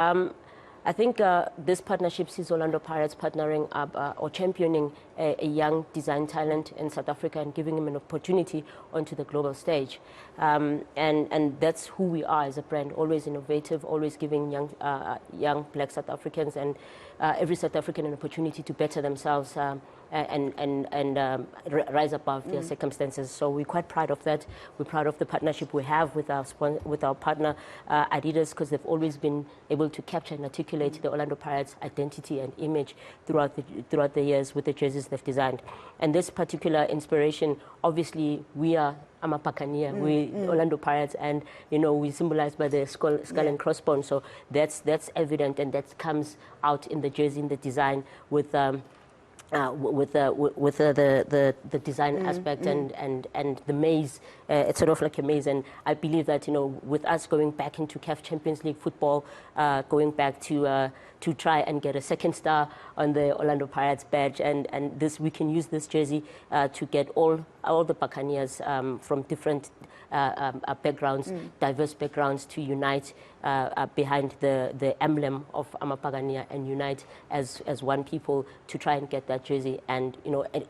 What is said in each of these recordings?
I think this partnership sees Orlando Pirates partnering up or championing a young design talent in South Africa and giving him an opportunity onto the global stage. And that's who we are as a brand, always innovative, always giving young black South Africans and every South African an opportunity to better themselves and rise above their circumstances. So we're quite proud of that. We're proud of the partnership we have with our partner Adidas, because they've always been able to capture and articulate the Orlando Pirates identity and image throughout the years with the jerseys they've designed. And this particular inspiration, obviously, we are Amapakania, we Orlando Pirates, and we symbolized by the skull and crossbones. So that's evident, and that comes out in the jersey, in the design with the design aspect and the maze. It's sort of like a maze, and I believe that with us going back into CAF Champions League football, going back to try and get a second star on the Orlando Pirates badge, and this, we can use this jersey to get all the Buccaneers from different backgrounds, diverse backgrounds, to unite behind the emblem of Amapagania and unite as one people to try and get that jersey and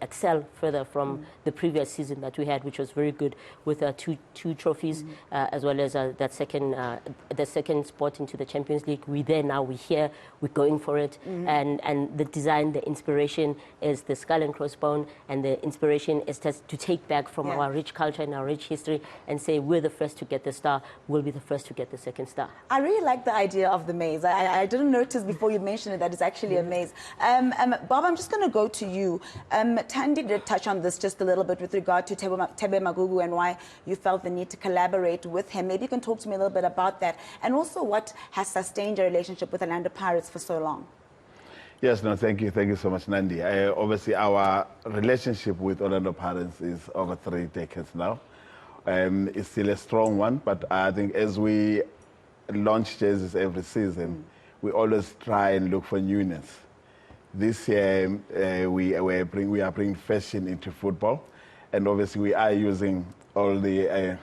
excel further from the previous season that we had, which was very good with two trophies as well as the second spot into the Champions League. We're there now. We're here. We're going for it. And the design, the inspiration is the skull and crossbone, and the inspiration is to take back from our rich culture and our rich history and say we're the first to get the star. We'll be the first to get the second star. I really like the idea of the maze. I didn't notice before you mentioned it that it's actually a maze. Bob, I'm just going to go to you. Thandi did touch on this just a little bit with regard to Thebe Magugu and why you felt the need to collaborate with him. Maybe you can talk to me a little bit about that, and also what has sustained your relationship with Orlando Pirates for so long. Yes, no, thank you so much, Nandi. Obviously, our relationship with Orlando Pirates is over 3 decades now. It's still a strong one, but I think as we launch jerseys every season, we always try and look for newness. This year, we are bringing fashion into football, and obviously we are using all the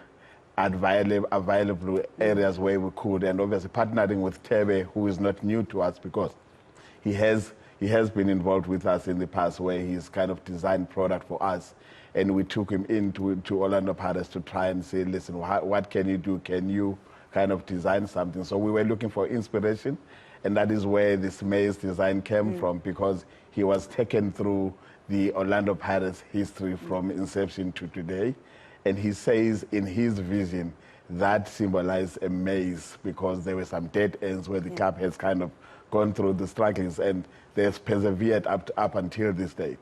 available areas where we could, and obviously partnering with Thebe, who is not new to us because he has been involved with us in the past, where he's kind of designed product for us, and we took him into Orlando Pirates to try and say, listen, what can you do? Can you kind of design something? So we were looking for inspiration, and that is where this maze design came from, because he was taken through the Orlando Pirates history from inception to today, and he says in his vision that symbolized a maze because there were some dead ends where the club has kind of gone through the struggles, and they've persevered up until this date.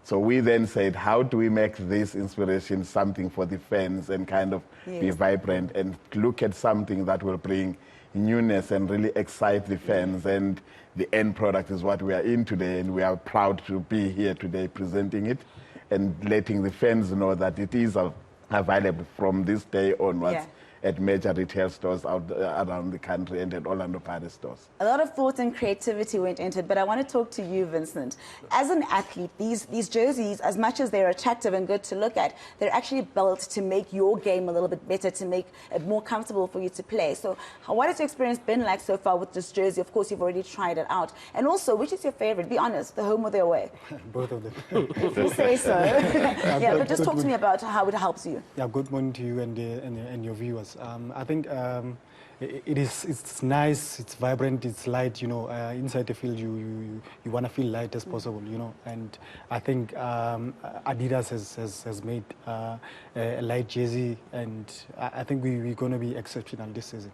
So we then said, how do we make this inspiration something for the fans and kind of be vibrant and look at something that will bring newness and really excite the fans? And the end product is what we are in today, and we are proud to be here today presenting it and letting the fans know that it is available from this day onwards at major retail stores around the country and at Orlando Pirates stores. A lot of thought and creativity went into it, but I want to talk to you, Vincent. As an athlete, these jerseys, as much as they're attractive and good to look at, they're actually built to make your game a little bit better, to make it more comfortable for you to play. So what has your experience been like so far with this jersey? Of course, you've already tried it out. And also, which is your favorite? Be honest, the home or the away? Both of them. If you say so. But just talk to me about how it helps you. Yeah, good morning to you and your viewers. I think it's nice, it's vibrant, it's light. Inside the field, you want to feel light as possible. And I think Adidas has made a light jersey, and I think we're going to be exceptional this season.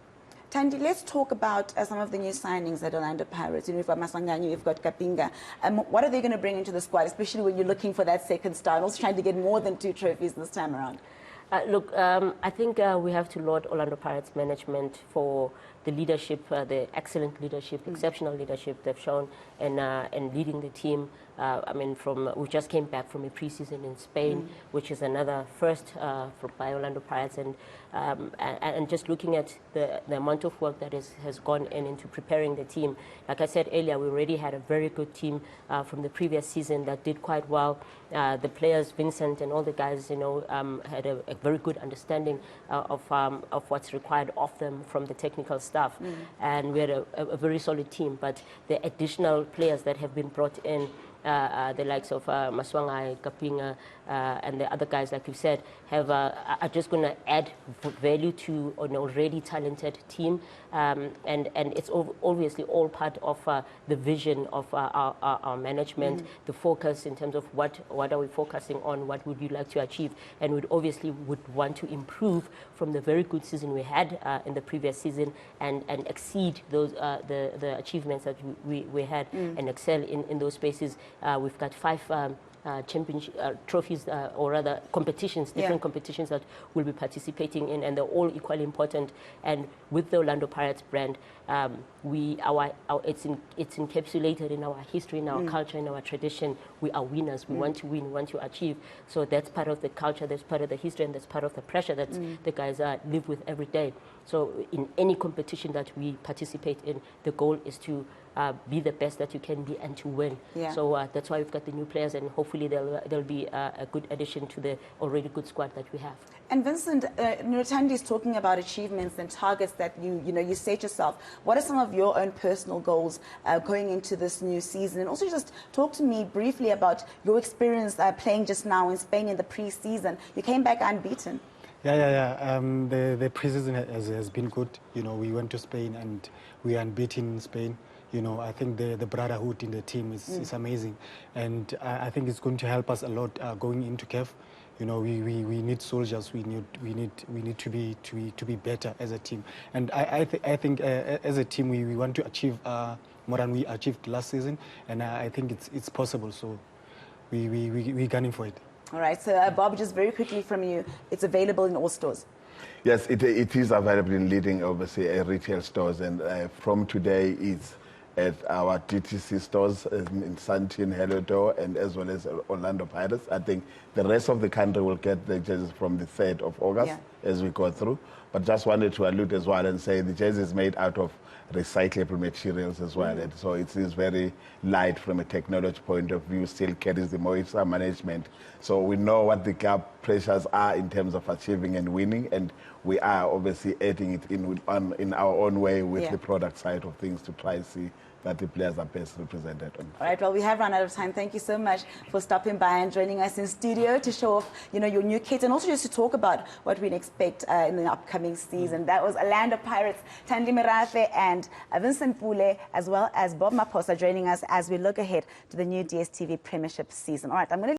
Thandi, let's talk about some of the new signings at Orlando Pirates. You've got Masanganyo, you've got Kapinga. What are they going to bring into the squad, especially when you're looking for that second star and also trying to get more than 2 trophies this time around? Look, I think we have to laud Orlando Pirates management for the leadership, the excellent leadership, exceptional leadership they've shown in leading the team. I mean, we just came back from a preseason in Spain, which is another first by Orlando Pirates, and just looking at the amount of work that has gone into preparing the team. Like I said earlier, we already had a very good team from the previous season that did quite well. The players, Vincent and all the guys, had a very good understanding of what's required of them from the technical staff. staff, and we had a very solid team. But the additional players that have been brought in, the likes of Maswangai, Kapinga, and the other guys, like you said, are just going to add value to an already talented team. And it's obviously all part of the vision of our management, the focus in terms of what are we focusing on, what would you like to achieve, and we obviously would want to improve from the very good season we had in the previous season and exceed those the achievements that we had and excel in those spaces. We've got 5 championship trophies, or rather competitions, different competitions that we'll be participating in, and they're all equally important. And with the Orlando Pirates brand, it's encapsulated in our history, in our culture, in our tradition. We are winners. We want to win, we want to achieve. So that's part of the culture, that's part of the history, and that's part of the pressure that the guys live with every day. So in any competition that we participate in, the goal is to be the best that you can be and to win. So that's why we've got the new players, and hopefully they'll be a good addition to the already good squad that we have. And Vincent, Nurutandi is talking about achievements and targets that you set yourself. What are some of your own personal goals going into this new season? And also just talk to me briefly about your experience playing just now in Spain in the pre-season. You came back unbeaten. The pre-season has been good. We went to Spain and we are unbeaten in Spain. I think the brotherhood in the team is amazing, and I think it's going to help us a lot going into CAF. We need soldiers. We need to be better as a team, and I think as a team we want to achieve more than we achieved last season, and I think it's possible. So we're gunning for it. All right. So Bob, just very quickly from you, it's available in all stores. Yes, it is available in leading, obviously, retail stores, and from today it's at our DTC stores in Sandton, Hellodo, and as well as Orlando Pirates. I think the rest of the country will get the jerseys from the 3rd of August as we go through. But just wanted to allude as well and say the jersey is made out of recyclable materials as well. And so it is very light from a technology point of view, still carries the moisture management. So we know what the gap pressures are in terms of achieving and winning, and we are obviously adding it in our own way with the product side of things to try and see that the players are best represented. All right, well, we have run out of time. Thank you so much for stopping by and joining us in studio to show off, your new kit, and also just to talk about what we expect in the upcoming season. That was Orlando Pirates, Thandi Merafe and Vincent Pule, as well as Bob Maposa joining us as we look ahead to the new DStv Premiership season. All right, I'm going to